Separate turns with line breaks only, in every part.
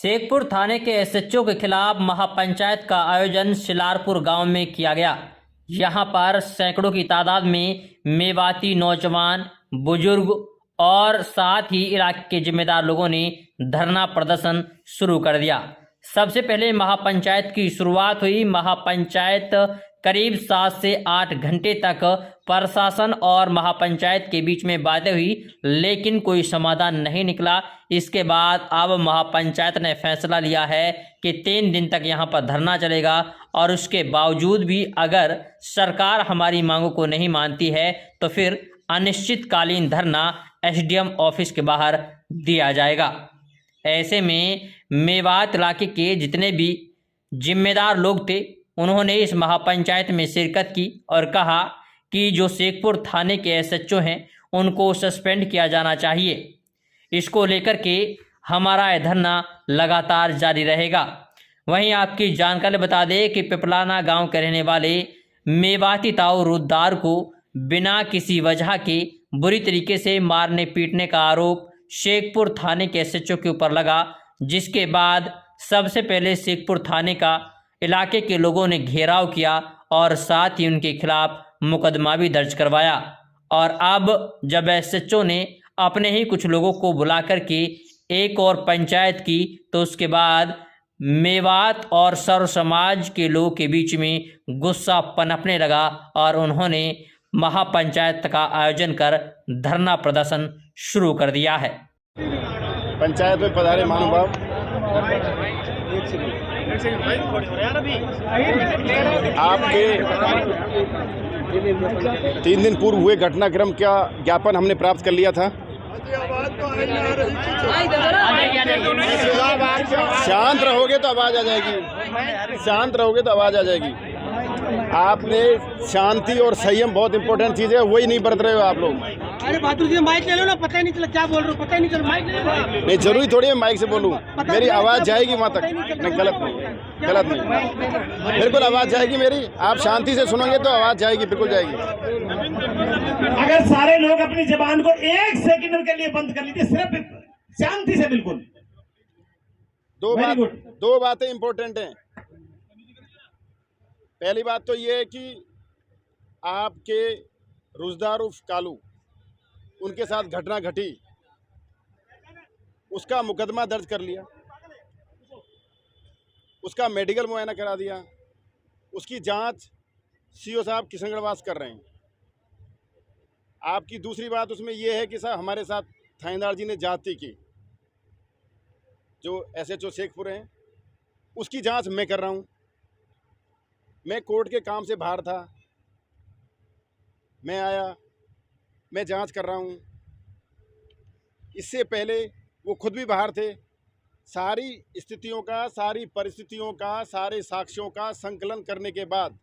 शेखपुर थाने के एसएचओ के खिलाफ महापंचायत का आयोजन शिलारपुर गांव में किया गया। यहां पर सैकड़ों की तादाद में मेवाती नौजवान, बुजुर्ग और साथ ही इलाके के जिम्मेदार लोगों ने धरना प्रदर्शन शुरू कर दिया। सबसे पहले महापंचायत की शुरुआत हुई। महापंचायत करीब 7 से 8 घंटे तक प्रशासन और महापंचायत के बीच में बातें हुई, लेकिन कोई समाधान नहीं निकला। इसके बाद अब महापंचायत ने फैसला लिया है कि 3 दिन तक यहां पर धरना चलेगा और उसके बावजूद भी अगर सरकार हमारी मांगों को नहीं मानती है तो फिर अनिश्चितकालीन धरना एसडीएम ऑफिस के बाहर दिया जाएगा। ऐसे में मेवात इलाके के जितने भी जिम्मेदार लोग थे, उन्होंने इस महापंचायत में शिरकत की और कहा कि जो शेखपुर थाने के एसएचओ हैं उनको सस्पेंड किया जाना चाहिए। इसको लेकर के हमारा यह धरना लगातार जारी रहेगा। वहीं आपकी जानकारी बता दें कि पिपलाना गांव के रहने वाले मेवाती ताऊ रुद्दार को बिना किसी वजह के बुरी तरीके से मारने पीटने का आरोप शेखपुर थाने के एसएचओ के ऊपर लगा, जिसके बाद सबसे पहले शेखपुर थाने का इलाके के लोगों ने घेराव किया और साथ ही उनके खिलाफ मुकदमा भी दर्ज करवाया। और अब जब एसएचओ ने अपने ही कुछ लोगों को बुला करके एक और पंचायत की, तो उसके बाद मेवात और सर्व समाज के लोगों के बीच में गुस्सा पनपने लगा और उन्होंने महापंचायत का आयोजन कर धरना प्रदर्शन शुरू कर दिया है।
पंचायत में पधारे महानुभाव, आपके 3 दिन पूर्व हुए घटनाक्रम का ज्ञापन हमने प्राप्त कर लिया था। शांत रहोगे तो आवाज आ जाएगी, शांत रहोगे तो आवाज आ जाएगी। आपने शांति और संयम बहुत इंपॉर्टेंट चीज है, वही नहीं बरत रहे हो आप लोग।
अरे बहादुर जी माइक ले लो ना, पता ही नहीं चला क्या बोल रहे हो, पता ही नहीं चला। माइक ले लो।
नहीं, जरूरी थोड़ी है माइक से बोलूं, मेरी आवाज जाएगी वहां तक। नहीं, गलत नहीं, गलत नहीं, बिल्कुल आवाज जाएगी मेरी। आप शांति से सुनोगे तो आवाज जाएगी, बिल्कुल जाएगी।
अगर सारे लोग अपनी जबान को 1 सेकंड के लिए बंद कर लीजिए, सिर्फ शांति से, बिल्कुल।
दो बातें इंपॉर्टेंट हैं। पहली बात तो ये है कि आपके रुजदार उर्फ कालू, उनके साथ घटना घटी, उसका मुकदमा दर्ज कर लिया, उसका मेडिकल मुआयना करा दिया, उसकी जांच सीओ साहब किशनगढ़वास कर रहे हैं। आपकी दूसरी बात उसमें यह है कि साहब हमारे साथ थानेदार जी ने जाति की, जो एसएचओ शेखपुर हैं, उसकी जांच मैं कर रहा हूं। मैं कोर्ट के काम से बाहर था, मैं आया, मैं जांच कर रहा हूं। इससे पहले वो खुद भी बाहर थे। सारी स्थितियों का, सारी परिस्थितियों का, सारे साक्ष्यों का संकलन करने के बाद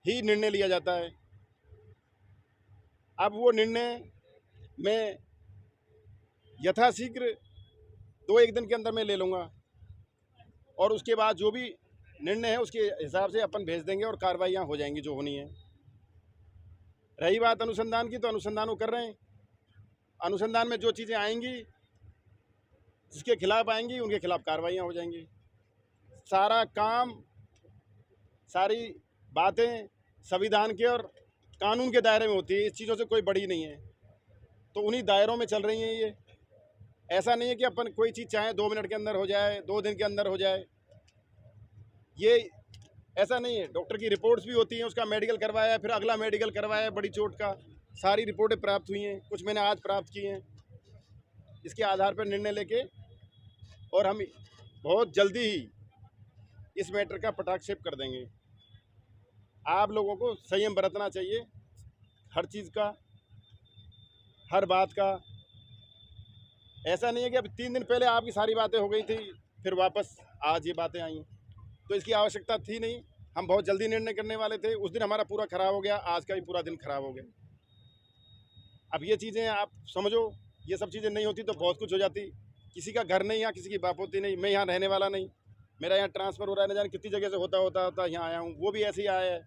ही निर्णय लिया जाता है। अब वो निर्णय मैं यथाशीघ्र 2-1 दिन के अंदर मैं ले लूँगा और उसके बाद जो भी निर्णय है उसके हिसाब से अपन भेज देंगे और कार्रवाइयाँ हो जाएंगी जो होनी है। रही बात अनुसंधान की, तो अनुसंधान वो कर रहे हैं। अनुसंधान में जो चीज़ें आएंगी, जिसके खिलाफ आएंगी, उनके खिलाफ कार्रवाइयाँ हो जाएंगी। सारा काम, सारी बातें संविधान के और कानून के दायरे में होती है। इस चीज़ों से कोई बड़ी नहीं है, तो उन्हीं दायरों में चल रही हैं ये। ऐसा नहीं है कि अपन कोई चीज़ चाहे 2 मिनट के अंदर हो जाए, 2 दिन के अंदर हो जाए, ये ऐसा नहीं है। डॉक्टर की रिपोर्ट्स भी होती हैं, उसका मेडिकल करवाया, फिर अगला मेडिकल करवाया बड़ी चोट का, सारी रिपोर्टें प्राप्त हुई हैं, कुछ मैंने आज प्राप्त की हैं। इसके आधार पर निर्णय लेके और हम बहुत जल्दी ही इस मैटर का पटाक्षेप कर देंगे। आप लोगों को संयम बरतना चाहिए, हर चीज़ का, हर बात का। ऐसा नहीं है कि अब 3 दिन पहले आपकी सारी बातें हो गई थी, फिर वापस आज ये बातें आई, तो इसकी आवश्यकता थी नहीं। हम बहुत जल्दी निर्णय करने वाले थे, उस दिन हमारा पूरा खराब हो गया, आज का भी पूरा दिन खराब हो गया। अब ये चीज़ें आप समझो, ये सब चीज़ें नहीं होती तो बहुत कुछ हो जाती। किसी का घर नहीं, यहाँ किसी की बाप होती नहीं। मैं यहाँ रहने वाला नहीं, मेरा यहाँ ट्रांसफ़र हो रहा है, न जाने कितनी जगह से होता यहाँ आया हूँ, वो भी ऐसे ही आया है।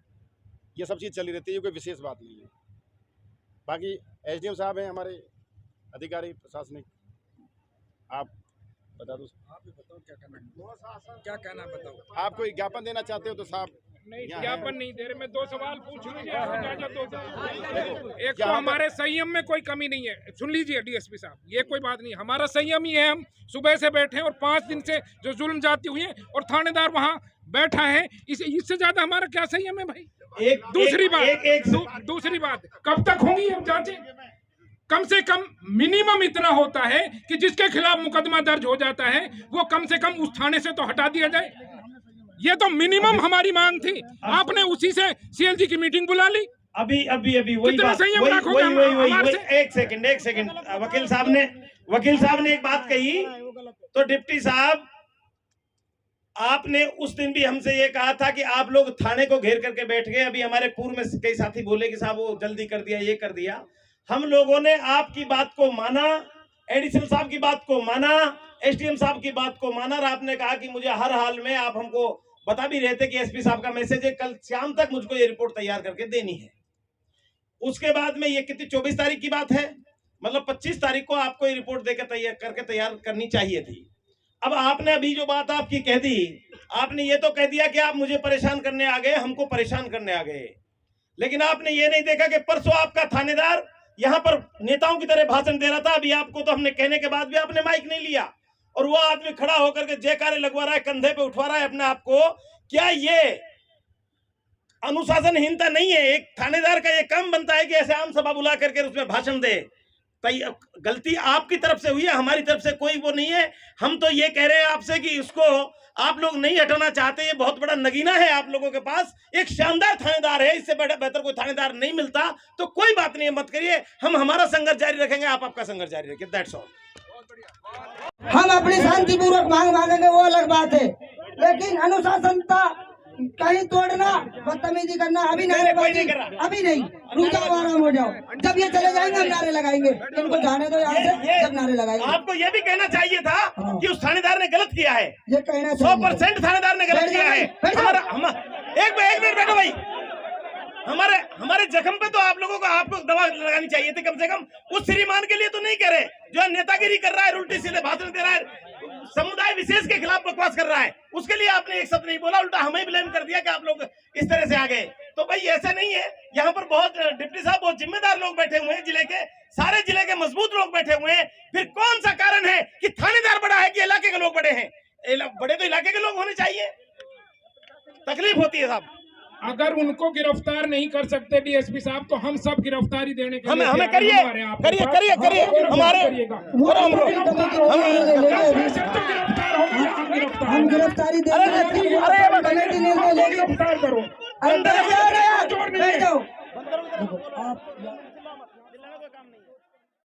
ये सब चीज़ चली रहती है, ये कोई विशेष बात नहीं है। बाकी एसडीएम साहब हैं हमारे अधिकारी प्रशासनिक, आप बता दो।
आप ही बताओ क्या कहना है बताओ।
आप कोई ज्ञापन देना चाहते हो तो साहब
नहीं,
यहाँ
ज्ञापन नहीं दे रहे। मैं 2 सवाल पूछ लीजिए, इजाजत हो जाए।
देखो,
एक तो हमारे संयम में कोई कमी नहीं है। सुन लीजिए डीएसपी साहब, ये कोई बात नहीं, हमारा संयम ही है। हम सुबह से बैठे हैं और 5 दिन से जो जुल्म जाती हुई है और थानेदार वहाँ बैठा है, इससे ज्यादा हमारा क्या संयम है भाई। दूसरी बात, कब तक होंगी अब जांचें? कम से कम मिनिमम इतना होता है कि जिसके खिलाफ मुकदमा दर्ज हो जाता है वो कम से कम उस थाने से तो हटा दिया जाए। ये तो मिनिमम हमारी मांग थी। आपने उसी से सीएलजी की मीटिंग बुला ली।
अभी वही बात, एक सेकंड वकील साहब ने एक बात कही, तो डिप्टी साहब आपने उस दिन भी हमसे ये कहा था कि आप लोग थाने को घेर करके बैठ गए। अभी हमारे पूर्व में कई साथी बोले कि साहब वो जल्दी कर दिया, ये कर दिया। हम लोगों ने आपकी बात को माना, एडिशनल साहब की बात को माना, एसडीएम साहब की बात को माना, और आपने कहा कि मुझे हर हाल में, आप हमको बता भी रहे थे कि एसपी साहब का मैसेज है, कल शाम तक मुझको ये रिपोर्ट तैयार करके देनी है। उसके बाद में ये कितनी 24 तारीख की बात है, मतलब 25 तारीख को आपको ये रिपोर्ट देकर तैयार करनी चाहिए थी। अब आपने अभी जो बात आपकी कह दी, आपने ये तो कह दिया कि आप मुझे परेशान करने आ गए, हमको परेशान करने आ गए, लेकिन आपने ये नहीं देखा कि परसों आपका थानेदार यहाँ पर नेताओं की तरह भाषण दे रहा था। अभी आपको तो हमने कहने के बाद भी आपने माइक नहीं लिया, और वो आदमी खड़ा होकर के जयकारे लगवा रहा है, कंधे पे उठवा रहा है अपने आप को। क्या ये अनुशासनहीनता नहीं है? एक थानेदार का ये काम बनता है कि ऐसे आम सभा बुला करके उसमें भाषण दे? गलती आपकी तरफ से हुई है, हमारी तरफ से कोई वो नहीं है। हम तो ये कह रहे हैं आपसे कि इसको आप लोग नहीं हटाना चाहते, ये बहुत बड़ा नगीना है आप लोगों के पास। एक शानदार थानेदार है, इससे बेहतर कोई थानेदार नहीं मिलता। तो कोई बात नहीं, मत करिए, हम हमारा संघर्ष जारी रखेंगे, आप आपका संघर्ष जारी रखिए। That's all.
हम अपनी शांतिपूर्वक मांग मांगेंगे, वो अलग बात है, लेकिन अनुशासनता कहीं तोड़ना, बदतमीजी करना अभी नारेबाजी, अभी नहीं, रुक जाओ, आराम हो जाओ। जब ये चले जाएंगे हम नारे लगाएंगे, इनको जाने दो यहाँ से, जब नारे लगाएंगे।
आपको ये भी कहना चाहिए था कि उस थानेदार ने गलत किया है,
ये कहना
100% थानेदार ने गलत किया है। एक मिनट बैठो भाई, हमारे जख्म पे तो आप लोगों को आपको दवा लगानी चाहिए थी कम से कम। उस श्रीमान के लिए तो नहीं कह रहे जो नेतागिरी कर रहा है, उल्टी सीधे भाषण दे रहा है, समुदाय विशेष के खिलाफ बकवास कर रहा है, उसके लिए आपने एक शब्द नहीं बोला, उल्टा हमें ब्लेम कर दिया कि आप लोग इस तरह से आ गए। तो भाई ऐसे नहीं है, यहाँ पर बहुत डिप्टी साहब बहुत जिम्मेदार लोग बैठे हुए हैं, जिले के सारे जिले के मजबूत लोग बैठे हुए हैं। फिर कौन सा कारण है कि थानेदार बड़ा है कि इलाके के लोग बड़े हैं? बड़े तो इलाके के लोग होने चाहिए। तकलीफ होती है साहब।
अगर उनको गिरफ्तार नहीं कर सकते डीएसपी साहब, तो हम सब गिरफ्तारी देने के लिए
हमें करिए हमारे
हम गिरफ्तारी
गिरफ्तार करो।
बैठ जाओ।